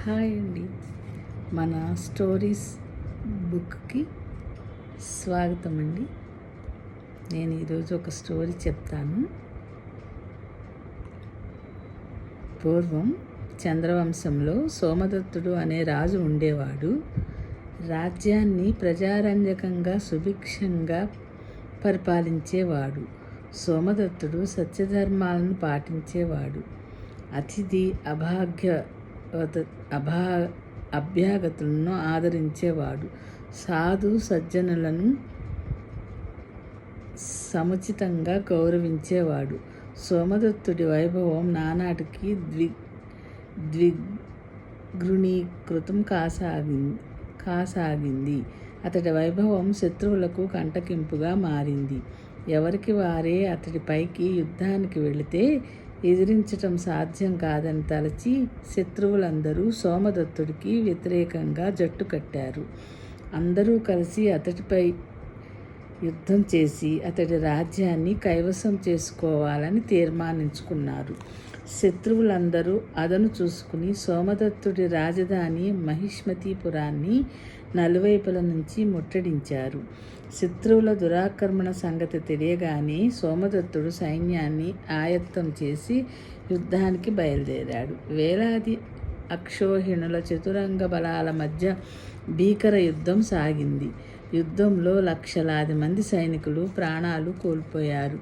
Hi అండి. మన stories బుక్కి స్వాగతం అండి. నేను ఈరోజు ఒక స్టోరీ చెప్తాను. పూర్వం చంద్రవంశంలో సోమదత్తుడు అనే రాజు ఉండేవాడు. రాజ్యాన్ని ప్రజారంజకంగా సుభిక్షంగా పరిపాలించేవాడు. సోమదత్తుడు సత్యధర్మాలను పాటించేవాడు. అతిథి అభ్యాగతులను ఆదరించేవాడు. సాధు సజ్జనులను సముచితంగా గౌరవించేవాడు. సోమదత్తుడి వైభవం నానాటికి ద్విగుణీకృతం కాసాగింది. అతడి వైభవం శత్రువులకు కంటకింపుగా మారింది. ఎవరికి వారే అతడిపైకి యుద్ధానికి వెళితే ఎదిరించటం సాధ్యం కాదని తలచి శత్రువులందరూ సోమదత్తుడికి వ్యతిరేకంగా జట్టు కట్టారు. అందరూ కలిసి అతడిపై యుద్ధం చేసి అతడి రాజ్యాన్ని కైవసం చేసుకోవాలని తీర్మానించుకున్నారు. శత్రువులందరూ అదను చూసుకుని సోమదత్తుడి రాజధాని మహిష్మతీపురాన్ని నలువైపుల నుంచి ముట్టడించారు. శత్రువుల దురాక్రమణ సంగతి తెలియగానే సోమదత్తుడు సైన్యాన్ని ఆయత్తం చేసి యుద్ధానికి బయలుదేరాడు. వేలాది అక్షోహిణుల చతురంగ బలాల మధ్య భీకర యుద్ధం సాగింది. యుద్ధంలో లక్షలాది మంది సైనికులు ప్రాణాలు కోల్పోయారు.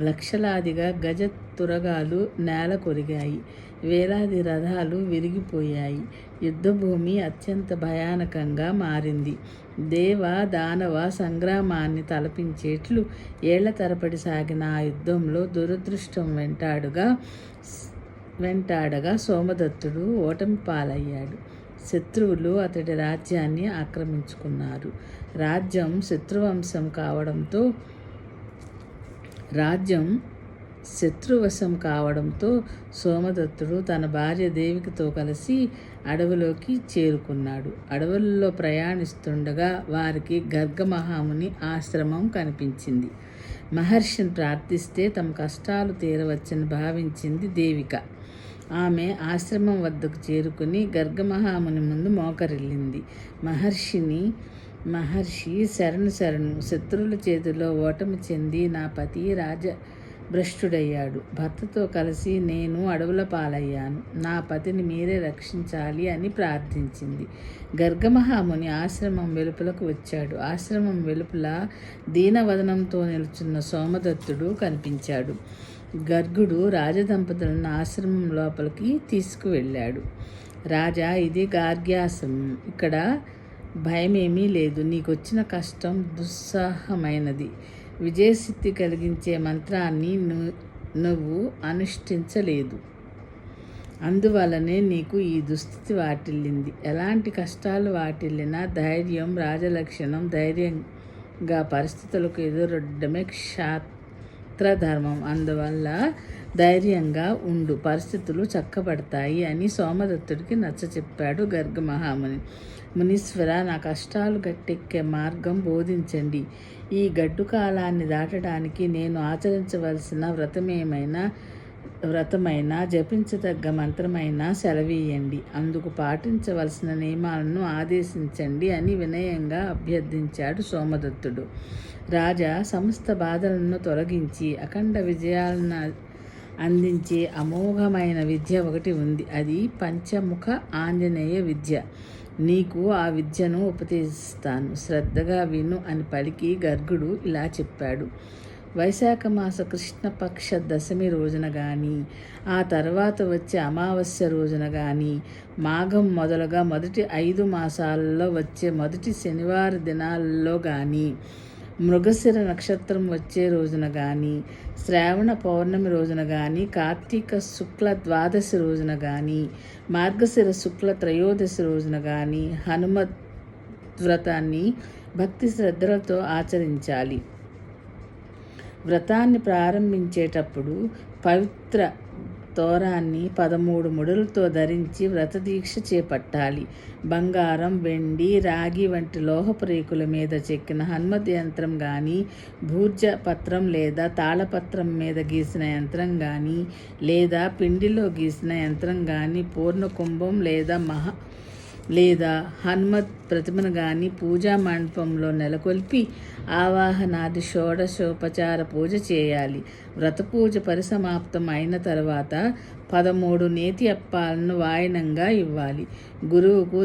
లక్షలాదిగా గజ తురగాలు నేల కొరిగాయి. వేలాది రథాలు విరిగిపోయాయి. యుద్ధభూమి అత్యంత భయానకంగా మారింది. దేవ దానవ సంగ్రామాన్ని తలపించేట్లు ఏళ్ల తరబడి సాగిన ఆ యుద్ధంలో దురదృష్టం వెంటాడగా సోమదత్తుడు ఓటమి పాలయ్యాడు. శత్రువులు అతడి రాజ్యాన్ని ఆక్రమించుకున్నారు. రాజ్యం శత్రువశం కావడంతో సోమదత్తుడు తన భార్య దేవికతో కలిసి అడవిలోకి చేరుకున్నాడు. అడవుల్లో ప్రయాణిస్తుండగా వారికి గర్గమహాముని ఆశ్రమం కనిపించింది. మహర్షిని ప్రార్థిస్తే తమ కష్టాలు తీరవచ్చని భావించింది దేవిక. ఆమె ఆశ్రమం వద్దకు చేరుకుని గర్గమహాముని ముందు మోకరిల్లింది. మహర్షి శరణు శత్రువుల చేతిలో ఓటమి చెంది నా పతి రాజభ్రష్టుడయ్యాడు. భర్తతో కలిసి నేను అడవుల పాలయ్యాను. నా పతిని మీరే రక్షించాలి అని ప్రార్థించింది. గర్గమహాముని ఆశ్రమం వెలుపలకు వచ్చాడు. ఆశ్రమం వెలుపల దీనవదనంతో నిలుచున్న సోమదత్తుడు కనిపించాడు. గర్గుడు రాజదంపతులను ఆశ్రమం లోపలికి తీసుకువెళ్ళాడు. రాజా, ఇది గార్గ్యాశ్రమం. ఇక్కడ భయమేమీ లేదు. నీకొచ్చిన కష్టం దుస్సాహమైనది. విజయసిద్ధి కలిగించే మంత్రాన్ని నువ్వు అనుష్ఠించలేదు. అందువలనే నీకు ఈ దుస్థితి వాటిల్లింది. ఎలాంటి కష్టాలు వాటిల్లినా ధైర్యం రాజలక్షణం. ధైర్యంగా పరిస్థితులకు ఎదురొడ్డమే క్షాత్రధర్మం. అందువల్ల ధైర్యంగా ఉండు, పరిస్థితులు చక్కబడతాయి అని సోమదత్తుడికి నచ్చచెప్పాడు గర్గమహాముని. మునీశ్వర, నా కష్టాలు గట్టెక్కే మార్గం బోధించండి. ఈ గడ్డు కాలాన్ని దాటడానికి నేను ఆచరించవలసిన వ్రతమైనా జపించదగ్గ మంత్రమైనా సెలవీయండి. అందుకు పాటించవలసిన నియమాలను ఆదేశించండి అని వినయంగా అభ్యర్థించాడు సోమదత్తుడు. రాజా, సమస్త బాధలను తొలగించి అఖండ విజయాలను అందించే అమోఘమైన విద్య ఒకటి ఉంది. అది పంచముఖ ఆంజనేయ విద్య. నీకు ఆ విద్యను ఉపదేశిస్తాను. శ్రద్ధగా విను అని పలికి గర్గుడు ఇలా చెప్పాడు. వైశాఖ మాస కృష్ణపక్ష దశమి రోజున కానీ, ఆ తర్వాత వచ్చే అమావాస్య రోజున కానీ, మాఘం మొదలుగా మొదటి 5 మాసాలలో వచ్చే మొదటి శనివార దినాలలో కానీ, మృగశిర నక్షత్రం వచ్చే రోజున కానీ, శ్రావణ పౌర్ణమి రోజున కానీ, కార్తీక శుక్ల ద్వాదశి రోజున కానీ, మార్గశిర శుక్ల త్రయోదశి రోజున కానీ హనుమద్ వ్రతాన్ని భక్తి శ్రద్ధలతో ఆచరించాలి. వ్రతాన్ని ప్రారంభించేటప్పుడు పవిత్ర తోరాన్ని 13 ముడులతో ధరించి వ్రతదీక్ష చేపట్టాలి. బంగారం, వెండి, రాగి వంటి లోహపు రేకుల మీద చెక్కిన హనుమత్ యంత్రం కానీ, భూర్జ పత్రం లేదా తాళపత్రం మీద గీసిన యంత్రం కానీ, లేదా పిండిలో గీసిన యంత్రం కానీ, పూర్ణ కుంభం లేదా హనుమత్ ప్రతిమను కానీ పూజా మండపంలో నెలకొల్పి ఆవాహనాది షోడశోపచార పూజ చేయాలి. వ్రత పూజ పరిసమాప్తం అయిన తర్వాత 13 నేతి అప్పాలను వాయనంగా ఇవ్వాలి. గురువుకు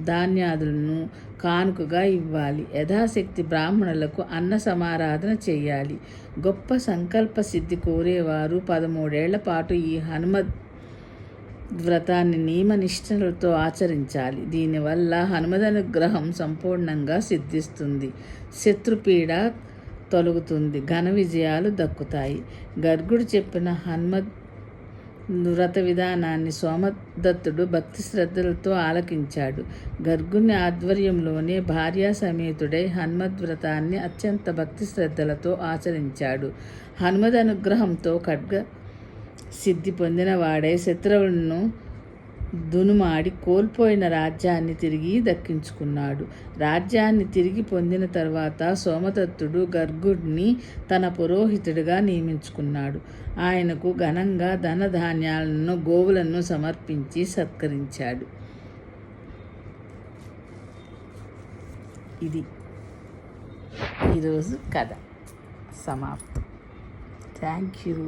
ధాన్యాదులను కానుకగా ఇవ్వాలి. యథాశక్తి బ్రాహ్మణులకు అన్న సమారాధన చేయాలి. గొప్ప సంకల్ప సిద్ధి కోరేవారు 13 ఏళ్ల పాటు ఈ హనుమద్ వ్రతాన్ని నియమనిష్టలతో ఆచరించాలి. దీనివల్ల హనుమదనుగ్రహం సంపూర్ణంగా సిద్ధిస్తుంది, శత్రుపీడ తొలగుతుంది, ఘన విజయాలు దక్కుతాయి. గర్గుడు చెప్పిన హనుమద్ వ్రత విధానాన్ని సోమదత్తుడు భక్తి శ్రద్ధలతో ఆలకించాడు. గర్గుని ఆధ్వర్యంలోనే భార్యా సమేతుడై హనుమద్ వ్రతాన్ని అత్యంత భక్తి శ్రద్ధలతో ఆచరించాడు. హనుమద్ అనుగ్రహంతో ఖడ్గ సిద్ధి పొందిన వాడై శత్రువులను దునుమాడి కోల్పోయిన రాజ్యాన్ని తిరిగి దక్కించుకున్నాడు. రాజ్యాన్ని తిరిగి పొందిన తర్వాత సోమదత్తుడు గర్గుడిని తన పురోహితుడిగా నియమించుకున్నాడు. ఆయనకు ఘనంగా ధనధాన్యాలను, గోవులను సమర్పించి సత్కరించాడు. ఇది ఈరోజు కథ సమాప్తం. Thank you.